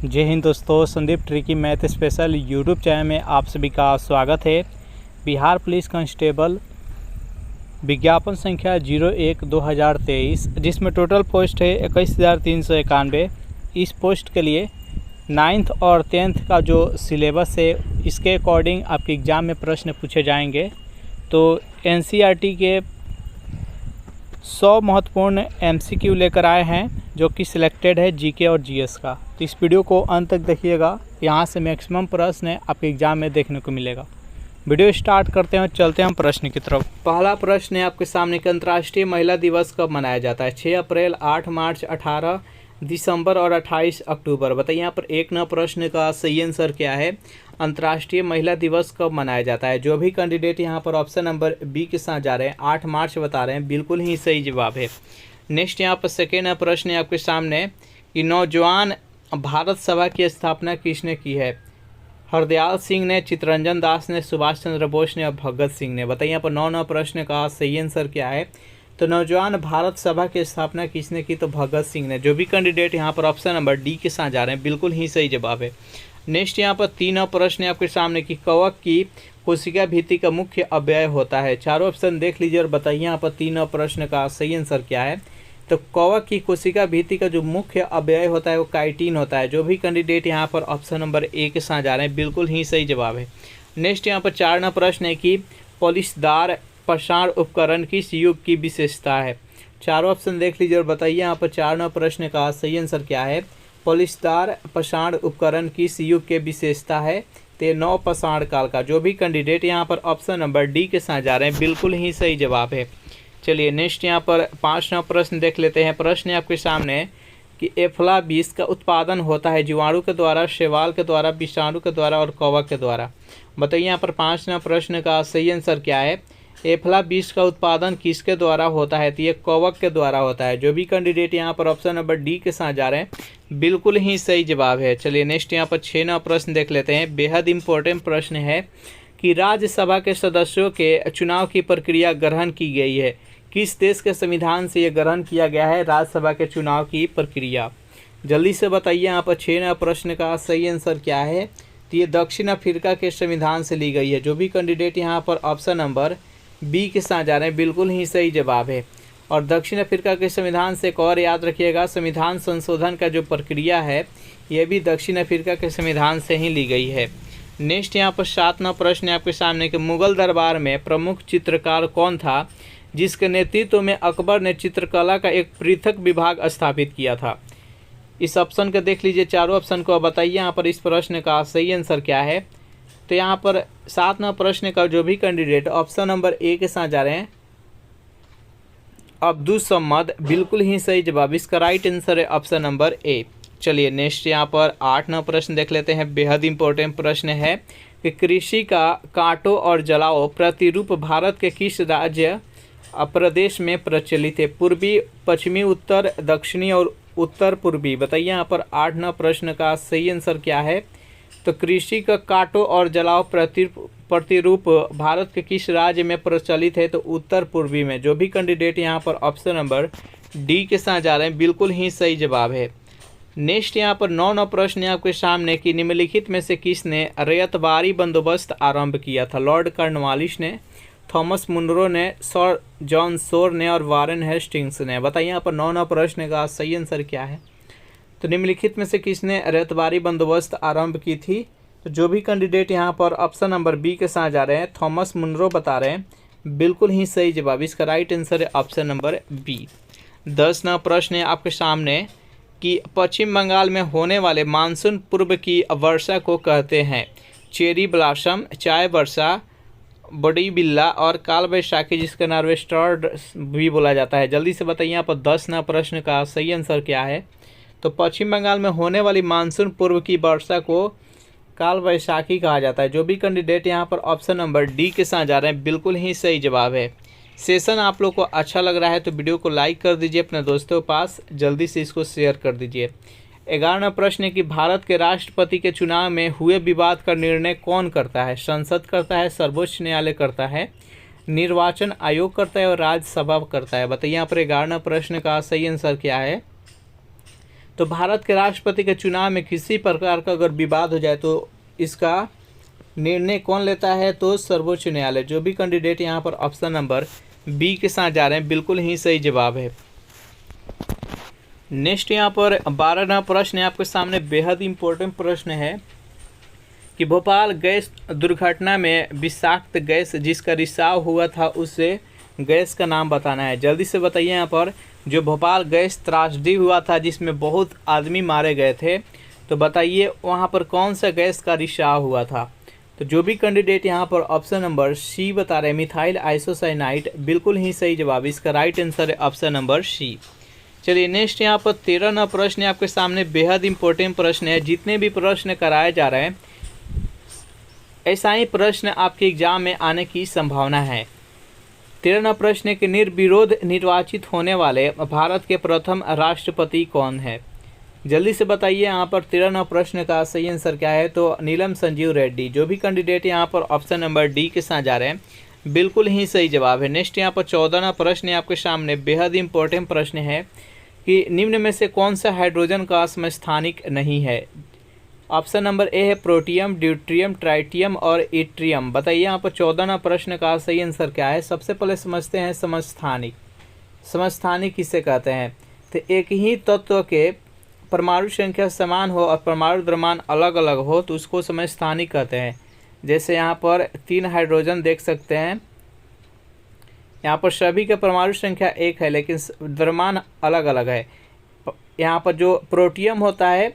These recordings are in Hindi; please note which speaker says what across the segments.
Speaker 1: जय हिंद दोस्तों, Sandeep tricky math special YouTube channel में आप सभी का स्वागत है। बिहार पुलिस कांस्टेबल विज्ञापन संख्या 01/2023 जिसमें टोटल पोस्ट है 21,391। इस पोस्ट के लिए 9th और 10th का जो सिलेबस है इसके अकॉर्डिंग आपके एग्ज़ाम में प्रश्न पूछे जाएंगे। तो NCERT के 100 महत्वपूर्ण MCQ लेकर आए हैं जो कि सिलेक्टेड है GK और GS का। तो इस वीडियो को अंत तक देखिएगा, यहाँ से मैक्सिमम प्रश्न आपके एग्ज़ाम में देखने को मिलेगा। वीडियो स्टार्ट करते हैं और चलते हैं हम प्रश्न की तरफ। पहला प्रश्न है आपके सामने कि अंतर्राष्ट्रीय महिला दिवस कब मनाया जाता है? 6 अप्रैल, 8 मार्च, 18 दिसंबर और 28 अक्टूबर। बताइए यहाँ पर एक नंबर प्रश्न का सही आंसर क्या है? अंतर्राष्ट्रीय महिला दिवस कब मनाया जाता है? जो भी कैंडिडेट यहाँ पर ऑप्शन नंबर बी के साथ जा रहे हैं 8 मार्च बता रहे हैं, बिल्कुल ही सही जवाब है। नेक्स्ट यहाँ पर सेकेंड प्रश्न है आपके सामने कि नौजवान भारत सभा की स्थापना किसने की है? हरदयाल सिंह ने, चित्तरंजन दास ने, सुभाष चंद्र बोस ने और भगत सिंह ने। बताइए यहाँ पर 9 प्रश्न का सही आंसर क्या है? तो नौजवान भारत सभा की स्थापना किसने की? तो भगत सिंह ने। जो भी कैंडिडेट यहाँ पर ऑप्शन नंबर डी के साथ जा रहे हैं, बिल्कुल ही सही जवाब है। नेक्स्ट यहाँ पर 3 प्रश्न है आपके सामने कि कवक की कोशिका भित्ति का मुख्य अवयव होता है। चारों ऑप्शन देख लीजिए और बताइए यहाँ पर 3 प्रश्न का सही आंसर क्या है? तो कवक की कोशिका भित्ति का जो मुख्य अवयव होता है वो काइटिन होता है। जो भी कैंडिडेट यहाँ पर ऑप्शन नंबर ए के साथ जा रहे हैं, बिल्कुल ही सही जवाब है। नेक्स्ट यहाँ पर 4 प्रश्न है कि पॉलिशदार प्रसारण उपकरण किस युग की विशेषता है? चारों ऑप्शन देख लीजिए और बताइए यहाँ पर 4 प्रश्न का सही आंसर क्या है? पॉलिशदार प्रसारण उपकरण किस युग के विशेषता है? तो नव प्रसारण काल का। जो भी कैंडिडेट यहाँ पर ऑप्शन नंबर डी के साथ जा रहे हैं, बिल्कुल ही सही जवाब है। चलिए नेक्स्ट यहाँ पर 5 प्रश्न देख लेते हैं। प्रश्न है आपके सामने कि एफला बीज का उत्पादन होता है जीवाणु के द्वारा, शैवाल के द्वारा, विषाणु के द्वारा और कवक के द्वारा। बताइए यहाँ पर 5 प्रश्न का सही आंसर क्या है? एफला बीज का उत्पादन किसके द्वारा होता है? तो ये कवक के द्वारा होता है। जो भी कैंडिडेट यहाँ पर ऑप्शन नंबर डी के साथ जा रहे हैं, बिल्कुल ही सही जवाब है। चलिए नेक्स्ट यहाँ पर 6 प्रश्न देख लेते हैं। बेहद इंपॉर्टेंट प्रश्न है कि राज्यसभा के सदस्यों के चुनाव की प्रक्रिया ग्रहण की गई है। किस देश के संविधान से यह ग्रहण किया गया है राज्यसभा के चुनाव की प्रक्रिया? जल्दी से बताइए यहाँ पर 6 प्रश्न का सही आंसर क्या है? तो ये दक्षिण अफ्रीका के संविधान से ली गई है। जो भी कैंडिडेट यहाँ पर ऑप्शन नंबर बी के साथ जा रहे हैं, बिल्कुल ही सही जवाब है। और दक्षिण अफ्रीका के संविधान से एक और याद रखिएगा, संविधान संशोधन का जो प्रक्रिया है ये भी दक्षिण अफ्रीका के संविधान से ही ली गई है। नेक्स्ट यहाँ पर 7 प्रश्न है आपके सामने कि मुगल दरबार में प्रमुख चित्रकार कौन था जिसके नेतृत्व में अकबर ने चित्रकला का एक पृथक विभाग स्थापित किया था? इस ऑप्शन को देख लीजिए, चारों ऑप्शन को बताइए यहाँ पर इस प्रश्न का सही आंसर क्या है? तो यहाँ पर 7 प्रश्न का जो भी कैंडिडेट ऑप्शन नंबर ए के साथ जा रहे हैं, अब्दुस सम्मद, बिल्कुल ही सही जवाब। इसका राइट आंसर है ऑप्शन नंबर ए। चलिए नेक्स्ट यहाँ पर 8 प्रश्न देख लेते हैं। बेहद इंपॉर्टेंट प्रश्न है कि कृषि का काटो और जलाओ प्रतिरूप भारत के किस राज्य प्रदेश में प्रचलित है? पूर्वी, पश्चिमी, उत्तर, दक्षिणी और उत्तर पूर्वी। बताइए यहाँ पर 8 प्रश्न का सही आंसर क्या है? तो कृषि का काटो और जलाओ प्रतिरूप भारत के किस राज्य में प्रचलित है? तो उत्तर पूर्वी में। जो भी कैंडिडेट यहाँ पर ऑप्शन नंबर डी के साथ जा रहे हैं, बिल्कुल ही सही जवाब है। नेक्स्ट यहाँ पर 9 प्रश्न है आपके सामने कि निम्नलिखित में से किसने रैयतवारी बंदोबस्त आरंभ किया था? लॉर्ड कॉर्नवालिस ने, थॉमस मुनरो ने, सर जॉन शोर ने और वारेन हेस्टिंग्स ने। बताइए यहाँ पर 9 प्रश्न का सही आंसर क्या है? तो निम्नलिखित में से किसने रैयतवारी बंदोबस्त आरंभ की थी? तो जो भी कैंडिडेट यहाँ पर ऑप्शन नंबर बी के साथ जा रहे हैं, थॉमस मुनरो बता रहे हैं, बिल्कुल ही सही जवाब। इसका राइट आंसर है ऑप्शन नंबर बी। 10 प्रश्न है आपके सामने कि पश्चिम बंगाल में होने वाले मानसून पूर्व की वर्षा को कहते हैं चेरी ब्लॉसम, चाय वर्षा, बड़ी बिल्ला और काल बैसाखी, जिसका नार्वेस्टर भी बोला जाता है। जल्दी से बताइए यहाँ पर 10 प्रश्न का सही आंसर क्या है? तो पश्चिम बंगाल में होने वाली मानसून पूर्व की वर्षा को काल बैसाखी कहा जाता है। जो भी कैंडिडेट यहाँ पर ऑप्शन नंबर डी के साथ जा रहे हैं, बिल्कुल ही सही जवाब है। सेशन आप लोग को अच्छा लग रहा है तो वीडियो को लाइक कर दीजिए, अपने दोस्तों के पास जल्दी से इसको शेयर कर दीजिए। 11 प्रश्न है कि भारत के राष्ट्रपति के चुनाव में हुए विवाद का निर्णय कौन करता है? संसद करता है, सर्वोच्च न्यायालय करता है, निर्वाचन आयोग करता है और राज्यसभा करता है। बताइए यहाँ पर 11 प्रश्न का सही आंसर क्या है? तो भारत के राष्ट्रपति के चुनाव में किसी प्रकार का अगर विवाद हो जाए तो इसका निर्णय कौन लेता है? तो सर्वोच्च न्यायालय। जो भी कैंडिडेट यहाँ पर ऑप्शन नंबर बी के साथ जा रहे हैं बिल्कुल ही सही जवाब है। नेक्स्ट यहाँ पर 12वां प्रश्न है आपके सामने, बेहद इम्पोर्टेंट प्रश्न है कि भोपाल गैस दुर्घटना में विषाक्त गैस जिसका रिसाव हुआ था उसे गैस का नाम बताना है। जल्दी से बताइए यहाँ पर, जो भोपाल गैस त्रासदी हुआ था जिसमें बहुत आदमी मारे गए थे, तो बताइए वहाँ पर कौन सा गैस का रिसाव हुआ था? तो जो भी कैंडिडेट यहाँ पर ऑप्शन नंबर सी बता रहे हैं, मिथाइल आइसोसाइनाइड, बिल्कुल ही सही जवाब। इसका राइट आंसर है ऑप्शन नंबर सी। चलिए नेक्स्ट यहाँ पर 13वां प्रश्न है आपके सामने, बेहद इंपॉर्टेंट प्रश्न है। जितने भी प्रश्न कराए जा रहे हैं ऐसा ही प्रश्न आपके एग्जाम में आने की संभावना है। 13वां प्रश्न है कि निर्विरोध निर्वाचित होने वाले भारत के प्रथम राष्ट्रपति कौन है? जल्दी से बताइए यहाँ पर 13वां प्रश्न का सही आंसर क्या है? तो नीलम संजीव रेड्डी। जो भी कैंडिडेट यहाँ पर ऑप्शन नंबर डी के साथ जा रहे हैं बिल्कुल ही सही जवाब है। नेक्स्ट यहाँ पर 14वां प्रश्न है आपके सामने, बेहद इंपॉर्टेंट प्रश्न है कि निम्न में से कौन सा हाइड्रोजन का समस्थानिक नहीं है? ऑप्शन नंबर ए है प्रोटियम, ड्यूट्रियम, ट्राइटियम और इट्रियम। बताइए यहाँ पर 14वां प्रश्न का सही आंसर क्या है? सबसे पहले समझते हैं समस्थानिक। समस्थानिक किसे कहते हैं? तो एक ही तत्व के परमाणु संख्या समान हो और परमाणु द्रव्यमान अलग अलग हो तो उसको समस्थानिक कहते हैं। जैसे यहाँ पर 3 हाइड्रोजन देख सकते हैं, यहाँ पर सभी का परमाणु संख्या 1 है लेकिन द्रव्यमान अलग अलग है। यहाँ पर जो प्रोटियम होता है,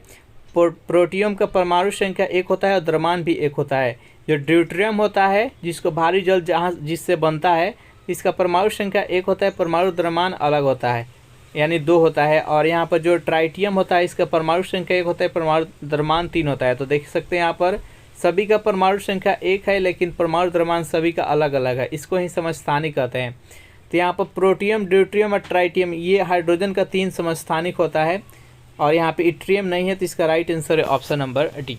Speaker 1: प्रोटियम का परमाणु संख्या 1 होता है और द्रव्यमान भी 1 होता है। जो ड्यूट्रियम होता है जिसको भारी जल जहाँ जिससे बनता है, इसका परमाणु संख्या 1 होता है, परमाणु द्रव्यमान अलग होता है यानी 2 होता है। और यहाँ पर जो ट्राइटियम होता है इसका परमाणु संख्या 1 होता है, परमाणु द्रव्यमान 3 होता है। तो देख सकते हैं यहाँ पर सभी का परमाणु संख्या 1 है लेकिन परमाणु द्रव्यमान सभी का अलग अलग है, इसको ही समस्थानिक कहते हैं। तो यहाँ पर प्रोटियम, ड्यूट्रियम और ट्राइटियम ये हाइड्रोजन का 3 समस्थानिक होता है और यहाँ पे इट्रियम नहीं है, तो इसका राइट आंसर है ऑप्शन नंबर डी।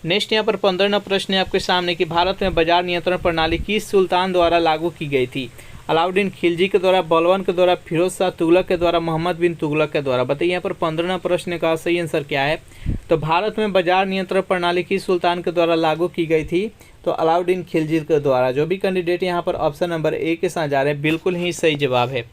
Speaker 1: नेक्स्ट यहाँ पर 15वां प्रश्न है आपके सामने कि भारत में बाजार नियंत्रण प्रणाली किस सुल्तान द्वारा लागू की गई थी? अलाउद्दीन खिलजी के द्वारा, बलबन के द्वारा, फिरोज शाह तुगलक के द्वारा, मोहम्मद बिन तुगलक के द्वारा। बताइए यहाँ पर 15वां प्रश्न का सही आंसर क्या है? तो भारत में बाजार नियंत्रण प्रणाली किस सुल्तान के द्वारा लागू की गई थी? तो अलाउद्दीन खिलजी के द्वारा। जो भी कैंडिडेट यहाँ पर ऑप्शन नंबर ए के साथ जा रहे हैं बिल्कुल ही सही जवाब है।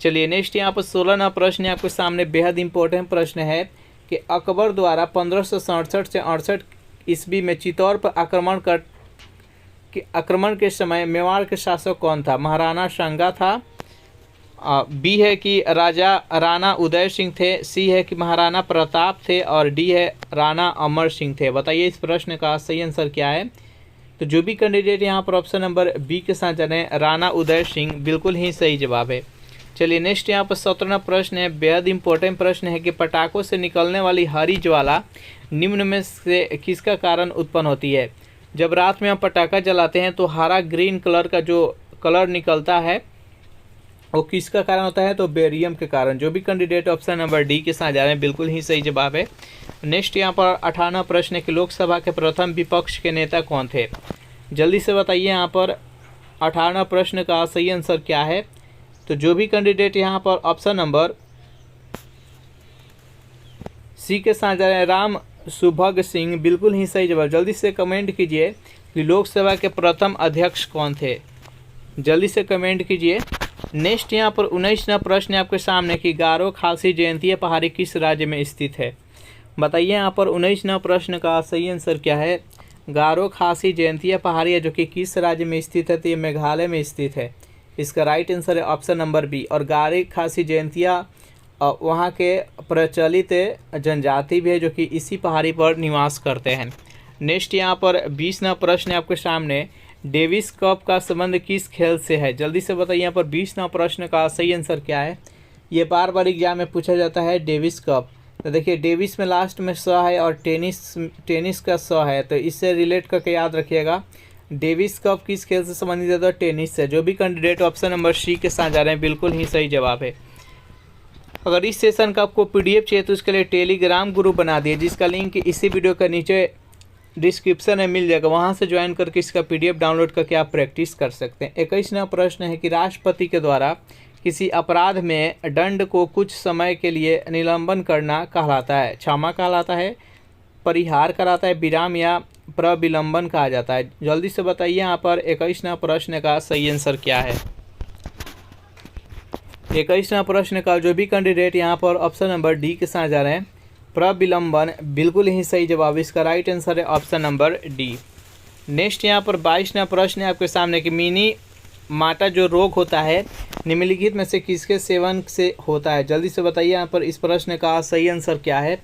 Speaker 1: चलिए नेक्स्ट यहाँ पर 16वां प्रश्न है आपके सामने, बेहद इंपॉर्टेंट प्रश्न है कि अकबर द्वारा 1567 से 68 ईस्वी में चित्तौड़ पर आक्रमण के समय मेवाड़ के शासक कौन था? महाराणा सांगा था, बी है कि राजा राणा उदय सिंह थे, सी है कि महाराणा प्रताप थे और डी है राणा अमर सिंह थे। बताइए इस प्रश्न का सही आंसर क्या है? तो जो भी कैंडिडेट यहाँ पर ऑप्शन नंबर बी के साथ जाने, राणा उदय सिंह, बिल्कुल ही सही जवाब है। चलिए नेक्स्ट यहाँ पर 17वां प्रश्न है, बेहद इंपॉर्टेंट प्रश्न है कि पटाखों से निकलने वाली हरी ज्वाला निम्न में से किसका कारण उत्पन्न होती है? जब रात में हम पटाखा जलाते हैं तो हरा ग्रीन कलर का जो कलर निकलता है वो किसका कारण होता है? तो बेरियम के कारण। जो भी कैंडिडेट ऑप्शन नंबर डी के साथ जा रहे हैं बिल्कुल ही सही जवाब है। नेक्स्ट यहाँ पर 18वां प्रश्न है कि लोकसभा के प्रथम विपक्ष के नेता कौन थे? जल्दी से बताइए यहाँ पर 18वां प्रश्न का सही आंसर क्या है? तो जो भी कैंडिडेट यहाँ पर ऑप्शन नंबर सी के साथ जा रहे हैं, राम सुभग सिंह, बिल्कुल ही सही जवाब। जल्दी से कमेंट कीजिए कि लोकसभा के प्रथम अध्यक्ष कौन थे? जल्दी से कमेंट कीजिए। नेक्स्ट यहाँ पर 19वां प्रश्न है आपके सामने कि गारो खासी जयंतीय पहाड़ी किस राज्य में स्थित है? बताइए यहाँ पर 19वां प्रश्न का सही आंसर क्या है? गारो खासी जयंतीय पहाड़ी है जो कि किस राज्य में स्थित है? तो ये मेघालय में स्थित है। इसका राइट आंसर है ऑप्शन नंबर बी। और गारो खासी जयंतिया वहाँ के प्रचलित जनजाति भी है जो कि इसी पहाड़ी पर निवास करते हैं। नेक्स्ट यहाँ पर 20वां प्रश्न है आपके सामने, डेविस कप का संबंध किस खेल से है? जल्दी से बताइए यहाँ पर 20वां प्रश्न का सही आंसर क्या है? ये बार बार एग्जाम में पूछा जाता है डेविस कप। तो देखिए डेविस में लास्ट में स है और टेनिस का स है, तो इससे रिलेट करके याद रखिएगा। डेविस कप किस खेल से संबंधित है? तो टेनिस से। जो भी कैंडिडेट ऑप्शन नंबर सी के साथ जा रहे हैं बिल्कुल ही सही जवाब है। अगर इस सेशन का आपको पीडीएफ चाहिए तो उसके लिए टेलीग्राम ग्रुप बना दिए जिसका लिंक इसी वीडियो के नीचे डिस्क्रिप्शन में मिल जाएगा, वहां से ज्वाइन करके इसका पीडीएफ डाउनलोड करके आप प्रैक्टिस कर सकते हैं। 21वां प्रश्न है कि राष्ट्रपति के द्वारा किसी अपराध में दंड को कुछ समय के लिए निलंबन करना कहलाता है? क्षमा कहलाता है, परिहार कराता है, विराम या प्रविलंबन कहा जाता है? जल्दी से बताइए यहाँ पर 21वां प्रश्न का सही आंसर क्या है। 21वां प्रश्न का जो भी कैंडिडेट यहाँ पर ऑप्शन नंबर डी के साथ जा रहे हैं, प्रविलंबन, बिल्कुल ही सही जवाब। इसका राइट आंसर है ऑप्शन नंबर डी। नेक्स्ट यहाँ पर 22वां प्रश्न है आपके सामने कि मिनी माटा जो रोग होता है निम्नलिखित में से किसके सेवन से होता है? जल्दी से बताइए यहाँ पर इस प्रश्न का सही आंसर क्या है।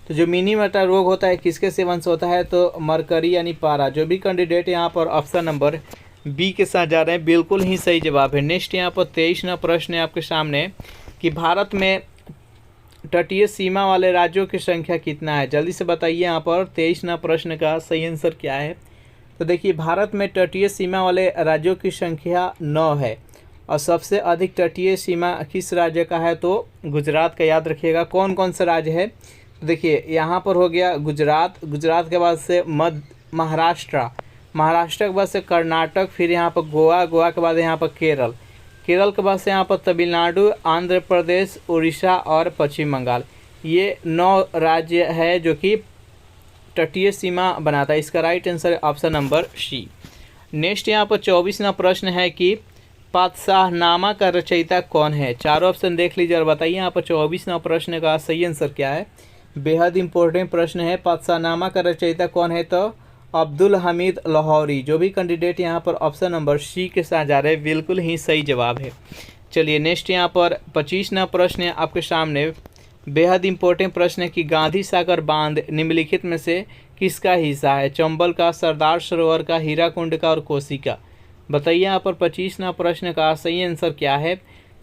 Speaker 1: तो जो मिनी माटा रोग होता है किसके सेवन से होता है? तो मरकरी यानी पारा। जो भी कैंडिडेट यहाँ पर ऑप्शन नंबर बी के साथ जा रहे हैं, बिल्कुल ही सही जवाब है। नेक्स्ट यहाँ पर 23वां प्रश्न है आपके सामने कि भारत में तटीय सीमा वाले राज्यों की संख्या कितना है? जल्दी से बताइए यहाँ पर 23वां प्रश्न का सही आंसर क्या है। तो देखिए, भारत में तटीय सीमा वाले राज्यों की संख्या 9 है और सबसे अधिक तटीय सीमा किस राज्य का है? तो गुजरात का। याद रखिएगा कौन कौन सा राज्य है। तो देखिए यहाँ पर हो गया गुजरात, गुजरात के बाद से महाराष्ट्र, महाराष्ट्र के बाद से कर्नाटक, फिर यहाँ पर गोवा, गोवा के बाद यहाँ पर केरल, केरल के बाद से यहाँ पर तमिलनाडु, आंध्र प्रदेश, उड़ीसा और पश्चिम बंगाल। ये 9 राज्य है जो कि तटीय सीमा बनाता है। इसका राइट आंसर है ऑप्शन नंबर सी। नेक्स्ट यहाँ पर 24वां प्रश्न है कि पातशाहनामा का रचयिता कौन है? चारों ऑप्शन देख लीजिए और बताइए यहाँ पर 24वां प्रश्न का सही आंसर क्या है। बेहद इंपॉर्टेंट प्रश्न है। पातशाहनामा का रचयिता कौन है? तो अब्दुल हमीद लाहौरी। जो भी कैंडिडेट यहाँ पर ऑप्शन नंबर सी के साथ जा रहे हैं, बिल्कुल ही सही जवाब है। चलिए नेक्स्ट यहाँ पर 25वां प्रश्न है आपके सामने। बेहद इंपॉर्टेंट प्रश्न है कि गांधी सागर बांध निम्नलिखित में से किसका हिस्सा है? चंबल का, सरदार सरोवर का, हीराकुंड का और कोसी का। बताइए यहाँ पर 25वां प्रश्न का सही आंसर क्या है।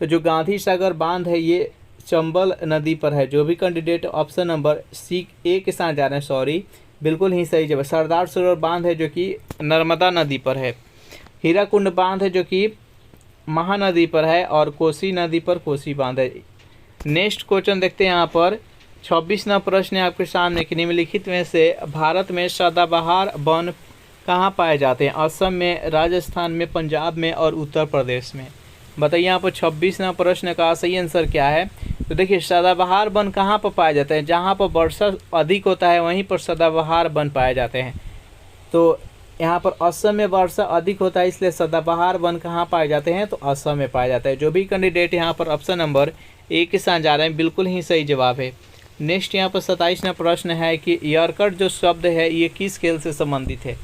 Speaker 1: तो जो गांधी सागर बांध है ये चंबल नदी पर है। जो भी कैंडिडेट ऑप्शन नंबर सी ए के साथ जा रहे हैं, सॉरी, बिल्कुल ही सही जवाब। सरदार सरोवर बांध है जो कि नर्मदा नदी पर है। हीराकुंड बांध है जो कि महानदी पर है और कोसी नदी पर कोसी बांध है। नेक्स्ट क्वेश्चन देखते हैं यहाँ पर 26वां प्रश्न है आपके सामने कि निम्नलिखित में से भारत में सदाबहार वन कहाँ पाए जाते हैं? असम में, राजस्थान में, पंजाब में और उत्तर प्रदेश में। बताइए यहाँ पर 26वां प्रश्न का सही आंसर क्या है। तो देखिए, सदाबहार वन कहाँ पर पाए जाते हैं? जहाँ पर वर्षा अधिक होता है वहीं पर सदाबहार वन पाए जाते हैं। तो यहाँ पर असम में वर्षा अधिक होता है, इसलिए सदाबहार वन कहाँ पाए जाते हैं? तो असम में पाए जाते हैं। जो भी कैंडिडेट यहाँ पर ऑप्शन नंबर ए के साथ जा रहे हैं, बिल्कुल ही सही जवाब है। नेक्स्ट यहाँ पर 27वां प्रश्न है कि यॉर्कर जो शब्द है ये किस खेल से संबंधित है?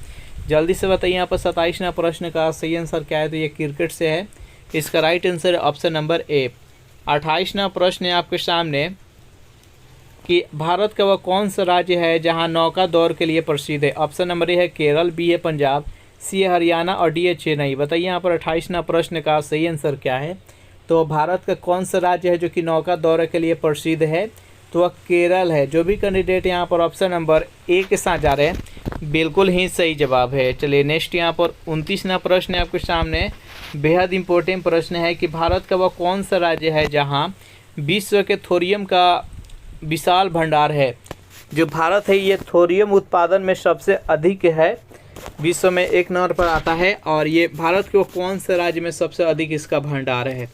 Speaker 1: जल्दी से बताइए यहाँ पर 27वां प्रश्न का सही आंसर क्या है। तो ये क्रिकेट से है। इसका राइट आंसर है ऑप्शन नंबर ए। 28वां प्रश्न है आपके सामने कि भारत का वह कौन सा राज्य है जहां नौका दौड़ के लिए प्रसिद्ध है? ऑप्शन नंबर ए है केरल, बी है पंजाब, सी है हरियाणा और डी है चेन्नई। बताइए यहाँ पर 28वां प्रश्न का सही आंसर क्या है। तो भारत का कौन सा राज्य है जो कि नौका दौरे के लिए प्रसिद्ध है? तो वह केरल है। जो भी कैंडिडेट यहाँ पर ऑप्शन नंबर ए के साथ जा रहे हैं, बिल्कुल ही सही जवाब है। चलिए नेक्स्ट यहाँ पर 29वां प्रश्न है आपके सामने। बेहद इंपॉर्टेंट प्रश्न है कि भारत का वह कौन सा राज्य है जहाँ विश्व के थोरियम का विशाल भंडार है? जो भारत है ये थोरियम उत्पादन में सबसे अधिक है, विश्व में 1 नंबर पर आता है। और ये भारत के कौन से राज्य में सबसे अधिक इसका भंडार है?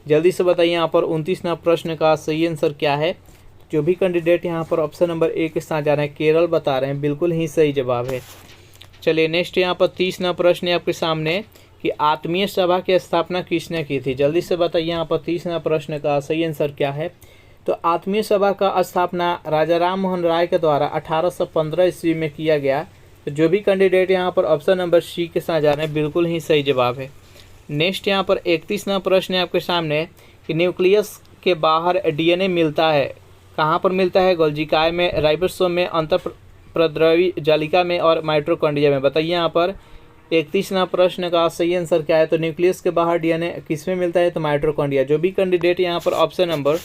Speaker 1: जल्दी से बताइए यहाँ पर 29वां प्रश्न का सही आंसर क्या है। जो भी कैंडिडेट यहाँ पर ऑप्शन नंबर ए के साथ जा रहे हैं, केरल बता रहे हैं, बिल्कुल ही सही जवाब है। चलिए नेक्स्ट यहाँ पर 30वां प्रश्न है आपके सामने कि आत्मीय सभा की स्थापना किसने की थी? जल्दी से बताइए यहाँ पर 30वां प्रश्न का सही आंसर क्या है। तो आत्मीय सभा का स्थापना राजा राम मोहन राय के द्वारा 1815 ईस्वी में किया गया। तो जो भी कैंडिडेट यहाँ पर ऑप्शन नंबर सी के साथ जा रहे हैं, बिल्कुल ही सही जवाब है। नेक्स्ट यहाँ पर 31वां प्रश्न है आपके सामने कि न्यूक्लियस के बाहर डीएनए मिलता है, कहाँ पर मिलता है? गोल्जिकाय में, राइबोसोम में, अंतःप्रद्रवी जालिका में और माइटोकॉन्ड्रिया में। बताइए यहाँ पर 31वां प्रश्न का सही आंसर क्या है। तो न्यूक्लियस के बाहर डीएनए किस में मिलता है? तो माइटोकॉन्ड्रिया। जो भी कैंडिडेट यहाँ पर ऑप्शन नंबर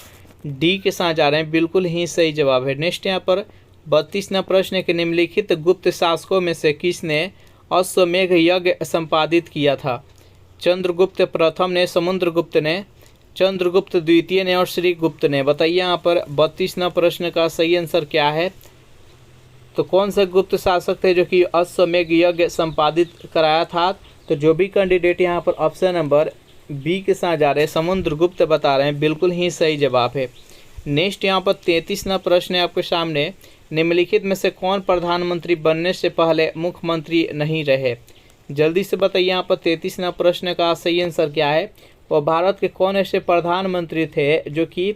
Speaker 1: डी के साथ जा रहे हैं, बिल्कुल ही सही जवाब है। नेक्स्ट यहाँ पर 32वां प्रश्न है कि निम्नलिखित गुप्त शासकों में से किसने अश्वमेघ यज्ञ संपादित किया था? चंद्रगुप्त प्रथम ने, समुद्रगुप्त ने, चंद्रगुप्त द्वितीय ने और श्रीगुप्त ने। बताइए यहाँ पर 32वां प्रश्न का सही आंसर क्या है। तो कौन से गुप्त शासक थे जो कि अश्वमेघ यज्ञ संपादित कराया था? तो जो भी कैंडिडेट यहाँ पर ऑप्शन नंबर बी के साथ जा रहे हैं, समुद्रगुप्त बता रहे हैं, बिल्कुल ही सही जवाब है। नेक्स्ट यहाँ पर 33वां प्रश्न है आपके सामने, निम्नलिखित में से कौन प्रधानमंत्री बनने से पहले मुख्यमंत्री नहीं रहे? जल्दी से बताइए यहाँ पर 33वां प्रश्न का सही आंसर क्या है। और भारत के कौन ऐसे प्रधानमंत्री थे जो कि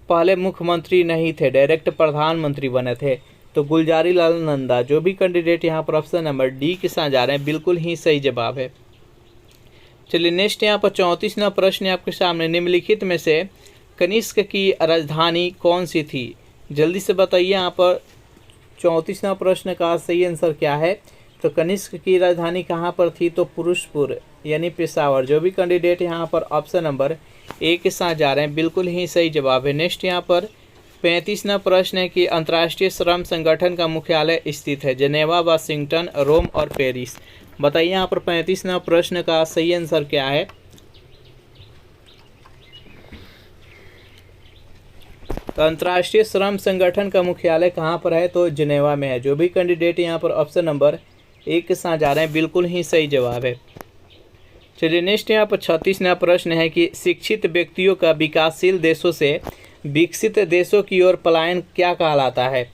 Speaker 1: पहले मुख्यमंत्री नहीं थे, डायरेक्ट प्रधानमंत्री बने थे? तो गुलजारी लाल नंदा। जो भी कैंडिडेट यहाँ पर ऑप्शन नंबर डी के साथ जा रहे हैं, बिल्कुल ही सही जवाब है। चलिए नेक्स्ट यहाँ पर 34वां प्रश्न है आपके सामने, निम्नलिखित में से कनिष्क की राजधानी कौन सी थी? जल्दी से बताइए यहाँ पर 34वां प्रश्न का सही आंसर क्या है। तो कनिष्क की राजधानी कहाँ पर थी? तो पुरुषपुर यानी पेशावर। जो भी कैंडिडेट यहाँ पर ऑप्शन नंबर ए के साथ जा रहे हैं, बिल्कुल ही सही जवाब है। नेक्स्ट यहाँ पर 35वां प्रश्न है कि अंतर्राष्ट्रीय श्रम संगठन का मुख्यालय स्थित है जेनेवा, वाशिंगटन, रोम और पेरिस। बताइए यहाँ पर 35वां प्रश्न का सही आंसर क्या है। तो अंतर्राष्ट्रीय श्रम संगठन का मुख्यालय कहाँ पर है? तो जेनेवा में है। जो भी कैंडिडेट यहाँ पर ऑप्शन नंबर ए के साथ जा रहे हैं, बिल्कुल ही सही जवाब है। चलिए नेक्स्ट यहाँ पर 36वां प्रश्न है कि शिक्षित व्यक्तियों का विकासशील देशों से विकसित देशों की ओर पलायन क्या कहलाता है?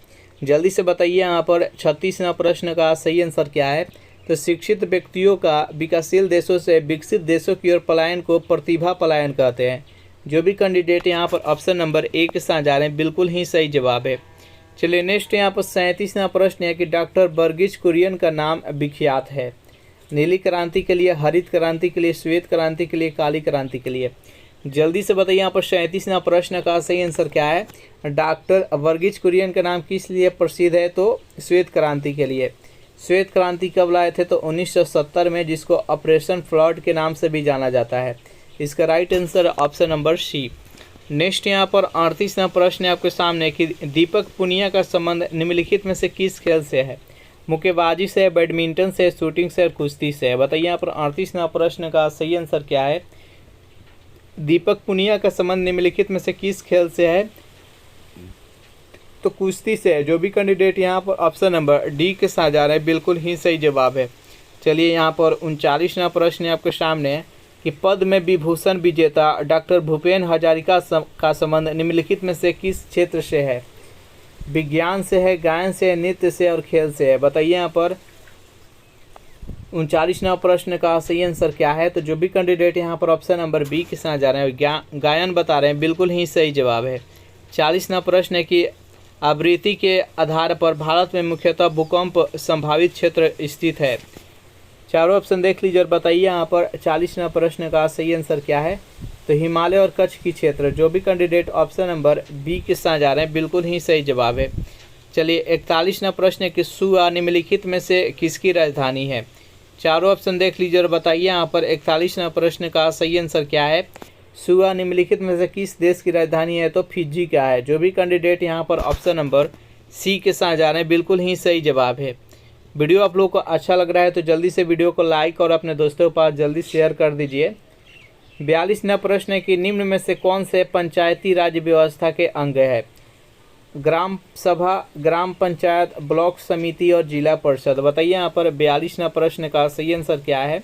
Speaker 1: जल्दी से बताइए यहाँ पर 36वां प्रश्न का सही आंसर क्या है। तो शिक्षित व्यक्तियों का विकासशील देशों से विकसित देशों की ओर पलायन को प्रतिभा पलायन कहते हैं। जो भी कैंडिडेट यहाँ पर ऑप्शन नंबर ए के साथ जा रहे हैं, बिल्कुल ही सही जवाब है। चलिए नेक्स्ट यहाँ पर 37वां प्रश्न है कि डॉक्टर वर्गीज कुरियन का नाम विख्यात है नीली क्रांति के लिए, हरित क्रांति के लिए, श्वेत क्रांति के लिए, काली क्रांति के लिए। जल्दी से बताइए यहाँ पर 37वां प्रश्न का सही आंसर क्या है। डॉक्टर वर्गीज कुरियन का नाम किस लिए प्रसिद्ध है? तो श्वेत क्रांति के लिए। श्वेत क्रांति कब लाए थे? तो 1970 में, जिसको ऑपरेशन फ्लड के नाम से भी जाना जाता है। इसका right answer option number C. Next यहाँ पर 38वां प्रश्न है आपके सामने कि दीपक पुनिया का संबंध निम्नलिखित में से किस खेल से है? मुक्केबाजी से, बैडमिंटन से, शूटिंग से और कुश्ती से। बताइए यहाँ पर 38वां प्रश्न का सही आंसर क्या है। दीपक पुनिया का संबंध निम्नलिखित में से किस खेल से है? तो कुश्ती से है। जो भी कैंडिडेट यहाँ पर ऑप्शन नंबर डी के साथ जा रहे हैं, बिल्कुल ही सही जवाब है। चलिए यहाँ पर 39वां प्रश्न है आपके सामने कि पद्म विभूषण विजेता डॉक्टर भूपेन हजारिका का संबंध निम्नलिखित में से किस क्षेत्र से है? विज्ञान से है, गायन से है, नृत्य से और खेल से है। बताइए यहाँ पर 39वां प्रश्न का सही आंसर क्या है। तो जो भी कैंडिडेट यहाँ पर ऑप्शन नंबर बी के साथ जा रहे हैं, गायन बता रहे हैं, बिल्कुल ही सही जवाब है। 40वां प्रश्न है कि आवृत्ति के आधार पर भारत में मुख्यतः भूकंप संभावित क्षेत्र स्थित है। चारों ऑप्शन देख लीजिए और बताइए यहाँ पर 40वां प्रश्न का सही आंसर क्या है। तो हिमालय और कच्छ की क्षेत्र। जो भी कैंडिडेट ऑप्शन नंबर बी के साथ जा रहे हैं, बिल्कुल ही सही जवाब है। चलिए 41वां प्रश्न है कि सुआ निम्नलिखित में से किसकी राजधानी है? चारों ऑप्शन देख लीजिए और बताइए यहाँ पर 41वां प्रश्न का सही आंसर क्या है। सुआ निम्नलिखित में से किस देश की राजधानी है? तो फिजी का है। जो भी कैंडिडेट यहाँ पर ऑप्शन नंबर सी के साथ जा रहे हैं, बिल्कुल ही सही जवाब है। वीडियो आप लोगों को अच्छा लग रहा है तो जल्दी से वीडियो को लाइक और अपने दोस्तों के पास जल्दी शेयर कर दीजिए। 42वां प्रश्न है कि निम्न में से कौन से पंचायती राज व्यवस्था के अंग है? ग्राम सभा, ग्राम पंचायत, ब्लॉक समिति और जिला परिषद। बताइए यहाँ पर 42वां प्रश्न का सही आंसर क्या है।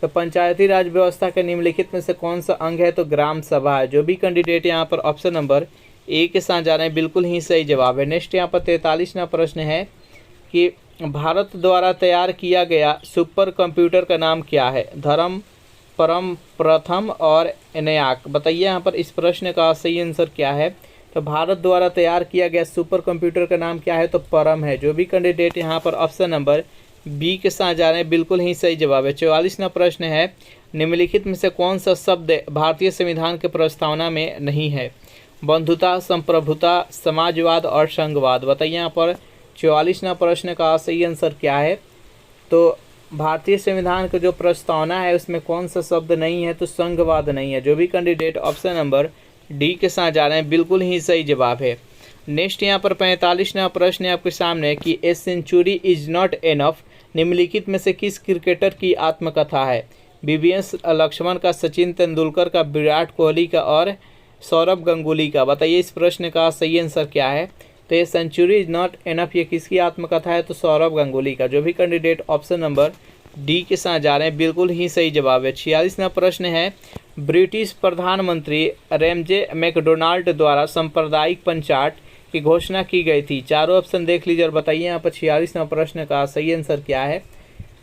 Speaker 1: तो पंचायती राज व्यवस्था के निम्नलिखित में से कौन सा अंग है? तो ग्राम सभा है। जो भी कैंडिडेट यहाँ पर ऑप्शन नंबर ए के साथ जा रहे हैं, बिल्कुल ही सही जवाब है। नेक्स्ट यहाँ पर 43वां प्रश्न है कि भारत द्वारा तैयार किया गया सुपर कंप्यूटर का नाम क्या है? धर्म, परम, प्रथम और एनयाक। बताइए यहाँ पर इस प्रश्न का सही आंसर क्या है। तो भारत द्वारा तैयार किया गया सुपर कंप्यूटर का नाम क्या है? तो परम है। जो भी कैंडिडेट यहाँ पर ऑप्शन नंबर बी के साथ जा रहे हैं, बिल्कुल ही सही जवाब है। 44वां प्रश्न है निम्नलिखित में से कौन सा शब्द भारतीय संविधान के प्रस्तावना में नहीं है? बंधुता, संप्रभुता, समाजवाद और संघवाद। बताइए यहाँ पर 44वां प्रश्न का सही आंसर क्या है। तो भारतीय संविधान का जो प्रस्तावना है उसमें कौन सा शब्द नहीं है? तो संघवाद नहीं है। जो भी कैंडिडेट ऑप्शन नंबर डी के साथ जा रहे हैं, बिल्कुल ही सही जवाब है। नेक्स्ट यहाँ पर 45वां प्रश्न है आपके सामने कि a century is not enough निम्नलिखित में से किस क्रिकेटर की आत्मकथा है? वीवीएस लक्ष्मण का, सचिन तेंदुलकर का, विराट कोहली का और सौरभ गंगुली का। बताइए इस प्रश्न का सही आंसर क्या है। तो ये सेंचुरी इज नॉट एनफ ये किसकी आत्मकथा है? तो सौरभ गंगुली का। जो भी कैंडिडेट ऑप्शन नंबर डी के साथ जा रहे हैं, बिल्कुल ही सही जवाब है। 46वां प्रश्न है, ब्रिटिश प्रधानमंत्री रैमजे मैकडोनाल्ड द्वारा सांप्रदायिक पंचायत की घोषणा की गई थी। चारों ऑप्शन देख लीजिए और बताइए यहाँ पर 46वां प्रश्न का सही आंसर क्या है।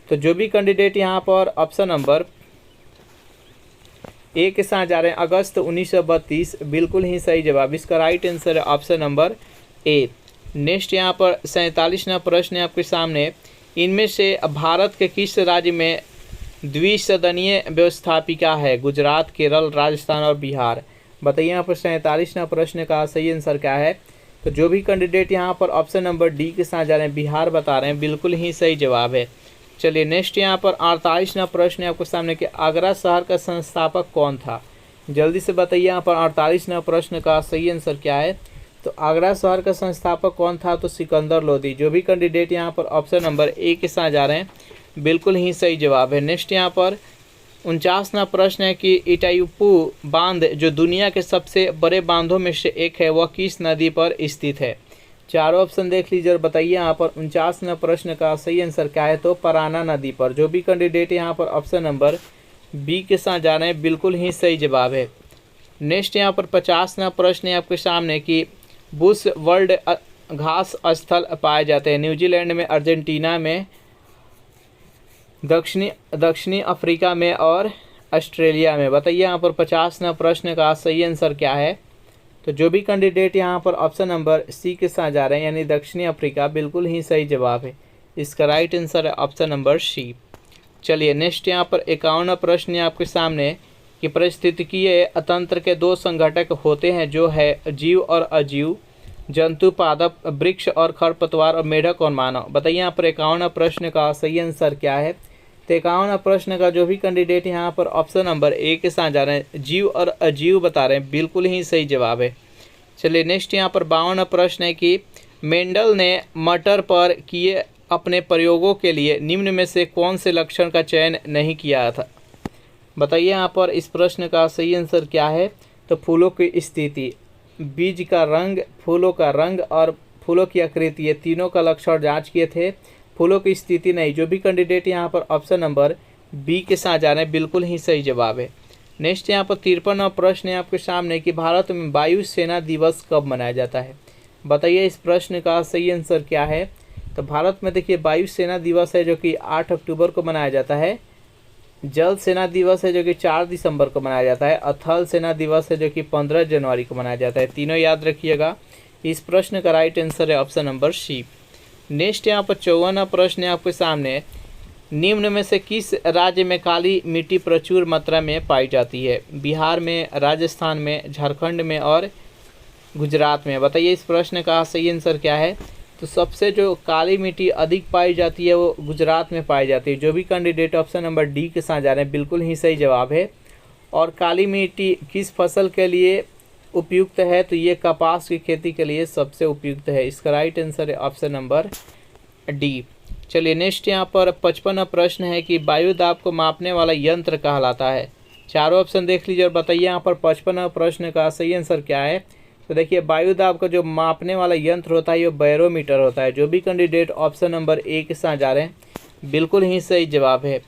Speaker 1: तो जो भी कैंडिडेट यहाँ पर ऑप्शन नंबर ए के साथ जा रहे हैं, अगस्त 1932, बिल्कुल ही सही जवाब। इसका राइट आंसर है ऑप्शन नंबर ए। नेक्स्ट यहाँ पर 47वां प्रश्न है आपके सामने, इनमें से भारत के किस राज्य में द्विसदनीय व्यवस्थापिका है? गुजरात, केरल, राजस्थान और बिहार। बताइए यहाँ पर 47वां प्रश्न का सही आंसर क्या है। तो जो भी कैंडिडेट यहाँ पर ऑप्शन नंबर डी के साथ जा रहे हैं, बिहार बता रहे हैं, बिल्कुल ही सही जवाब है। चलिए नेक्स्ट यहाँ पर 48वां प्रश्न है आपके सामने कि आगरा शहर का संस्थापक कौन था? जल्दी से बताइए यहाँ पर 48वां प्रश्न का सही आंसर क्या है। तो आगरा शहर का संस्थापक कौन था? तो सिकंदर लोदी। जो भी कैंडिडेट यहाँ पर ऑप्शन नंबर ए के साथ जा रहे हैं, बिल्कुल ही सही जवाब है। नेक्स्ट यहाँ पर 49वां प्रश्न है कि इटायुपू बांध जो दुनिया के सबसे बड़े बांधों में से एक है, वह किस नदी पर स्थित है? चारों ऑप्शन देख लीजिए और बताइए यहाँ पर 49वां प्रश्न का सही आंसर क्या है। तो पराना नदी पर। जो भी कैंडिडेट यहाँ पर ऑप्शन नंबर बी के साथ जा रहे हैं, बिल्कुल ही सही जवाब है। नेक्स्ट यहाँ पर 50वां प्रश्न है आपके सामने कि बुश वर्ल्ड घास स्थल पाए जाते हैं न्यूजीलैंड में, अर्जेंटीना में, दक्षिणी अफ्रीका में और ऑस्ट्रेलिया में। बताइए यहाँ पर 50वां प्रश्न का सही आंसर क्या है। तो जो भी कैंडिडेट यहाँ पर ऑप्शन नंबर सी के साथ जा रहे हैं, यानी दक्षिणी अफ्रीका, बिल्कुल ही सही जवाब है। इसका राइट आंसर है ऑप्शन नंबर सी। चलिए नेक्स्ट यहाँ पर 51वां प्रश्न है आपके सामने कि पारिस्थितिकीय तंत्र के दो संघटक होते हैं, जो है जीव और अजीव, जंतु, पादप, वृक्ष और खरपतवार, और मेढक और मानव। बताइए यहाँ पर 51वां प्रश्न का सही आंसर क्या है। तो 51वां प्रश्न का जो भी कैंडिडेट यहाँ पर ऑप्शन नंबर ए के साथ जा रहे हैं, जीव और अजीव बता रहे हैं, बिल्कुल ही सही जवाब है। चलिए नेक्स्ट यहाँ पर 52वां प्रश्न है कि मेंडल ने मटर पर किए अपने प्रयोगों के लिए निम्न में से कौन से लक्षण का चयन नहीं किया था? बताइए यहाँ पर इस प्रश्न का सही आंसर क्या है। तो फूलों की स्थिति, बीज का रंग, फूलों का रंग और फूलों की आकृति, ये तीनों का लक्षण जांच किए थे, फूलों की स्थिति नहीं। जो भी कैंडिडेट यहाँ पर ऑप्शन नंबर बी के साथ जा रहे हैं, बिल्कुल ही सही जवाब है। नेक्स्ट यहाँ पर 53वां प्रश्न है आपके सामने कि भारत में वायु सेना दिवस कब मनाया जाता है? बताइए इस प्रश्न का सही आंसर क्या है। तो भारत में देखिए वायु सेना दिवस है जो कि 8 अक्टूबर को मनाया जाता है, जल सेना दिवस है जो कि 4 दिसंबर को मनाया जाता है, थल सेना दिवस है जो कि 15 जनवरी को मनाया जाता है। तीनों याद रखिएगा। इस प्रश्न का राइट आंसर है ऑप्शन नंबर सी। नेक्स्ट यहाँ पर 54वां प्रश्न है आपके सामने, निम्न में से किस राज्य में काली मिट्टी प्रचुर मात्रा में पाई जाती है? बिहार में, राजस्थान में, झारखंड में और गुजरात में। बताइए इस प्रश्न का सही आंसर क्या है। तो सबसे जो काली मिट्टी अधिक पाई जाती है वो गुजरात में पाई जाती है। जो भी कैंडिडेट ऑप्शन नंबर डी के साथ जा रहे हैं, बिल्कुल ही सही जवाब है। और काली मिट्टी किस फसल के लिए उपयुक्त है? तो ये कपास की खेती के लिए सबसे उपयुक्त है। इसका राइट आंसर है ऑप्शन नंबर डी। चलिए नेक्स्ट यहाँ पर 55वां प्रश्न है कि वायु दाब को मापने वाला यंत्र कहलाता है। चारों ऑप्शन देख लीजिए और बताइए यहाँ पर 55वां प्रश्न का सही आंसर क्या है। तो देखिए वायु दाब का जो मापने वाला यंत्र होता है ये बैरोमीटर होता है। जो भी कैंडिडेट ऑप्शन नंबर ए के साथ जा रहे हैं, बिल्कुल ही सही जवाब है।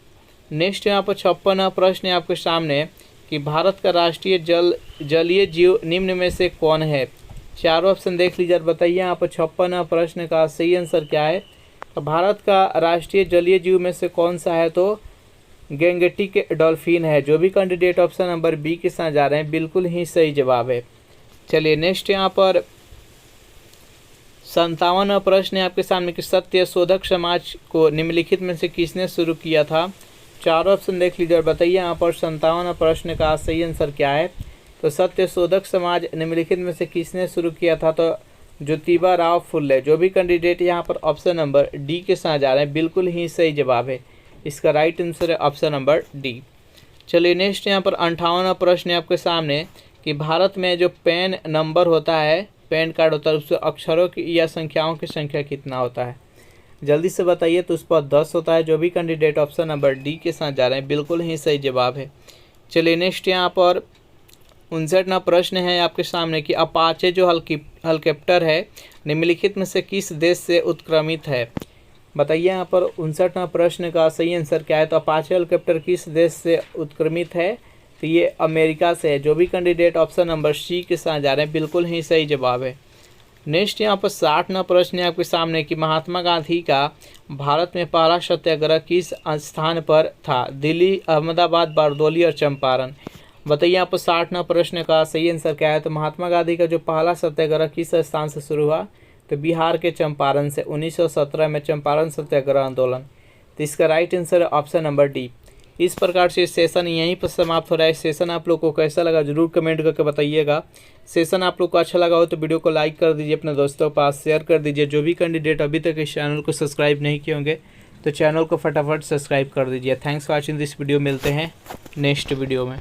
Speaker 1: नेक्स्ट यहाँ पर 56वां प्रश्न है आपके सामने कि भारत का राष्ट्रीय जलीय जीव निम्न में से कौन है? चारों ऑप्शन देख लीजिए और बताइए यहाँ पर 56वां प्रश्न का सही आंसर क्या है। तो भारत का राष्ट्रीय जलीय जीव में से कौन सा है? तो गैंगेटिक डॉल्फिन है। जो भी कैंडिडेट ऑप्शन नंबर बी के साथ जा रहे हैं, बिल्कुल ही सही जवाब है। चलिए नेक्स्ट यहाँ पर 57वां प्रश्न है आपके सामने कि सत्य शोधक समाज को निम्नलिखित में से किसने शुरू किया था? चारों ऑप्शन देख लीजिए और बताइए यहाँ पर 57वां प्रश्न का सही आंसर क्या है। तो सत्य शोधक समाज निम्नलिखित में से किसने शुरू किया था? तो ज्योतिबा राव फुले। जो भी कैंडिडेट यहाँ पर ऑप्शन नंबर डी के साथ जा रहे हैं, बिल्कुल ही सही जवाब है। इसका राइट आंसर है ऑप्शन नंबर डी। चलिए नेक्स्ट यहाँ पर 58वां प्रश्न है आपके सामने कि भारत में जो पैन नंबर होता है, पैन कार्ड होता है, उससे अक्षरों की या संख्याओं की संख्या कितना होता है? जल्दी से बताइए। तो उस पर 10 होता है। जो भी कैंडिडेट ऑप्शन नंबर डी के साथ जा रहे हैं, बिल्कुल ही सही जवाब है। चलिए नेक्स्ट यहाँ पर 59वां प्रश्न है आपके सामने कि अपाचे जो हेलीकॉप्टर है निम्नलिखित में से किस देश से उत्क्रमित है? बताइए यहाँ पर 59वां प्रश्न का सही आंसर क्या है। तो अपाचे हेलीकॉप्टर किस देश से उत्क्रमित है? तो ये अमेरिका से है। जो भी कैंडिडेट ऑप्शन नंबर सी के साथ जा रहे हैं बिल्कुल ही सही जवाब है। नेक्स्ट यहाँ पर 60वां प्रश्न है आपके सामने कि महात्मा गांधी का भारत में पहला सत्याग्रह किस स्थान पर था? दिल्ली, अहमदाबाद, बारदौली और चंपारण। बताइए यहाँ पर 60वां प्रश्न का सही आंसर क्या है। तो महात्मा गांधी का जो पहला सत्याग्रह किस स्थान से शुरू हुआ? तो बिहार के चंपारण से 1917 में चंपारण सत्याग्रह आंदोलन। तो इसका राइट आंसर है ऑप्शन नंबर डी। इस प्रकार से सेशन यहीं पर समाप्त हो रहा है। सेशन आप लोग को कैसा लगा जरूर कमेंट करके बताइएगा। सेशन आप लोग को अच्छा लगा हो तो वीडियो को लाइक कर दीजिए, अपने दोस्तों के पास शेयर कर दीजिए। जो भी कैंडिडेट अभी तक इस चैनल को सब्सक्राइब नहीं किए होंगे तो चैनल को फटाफट सब्सक्राइब कर दीजिए। Thanks for watching this video. मिलते हैं नेक्स्ट वीडियो में।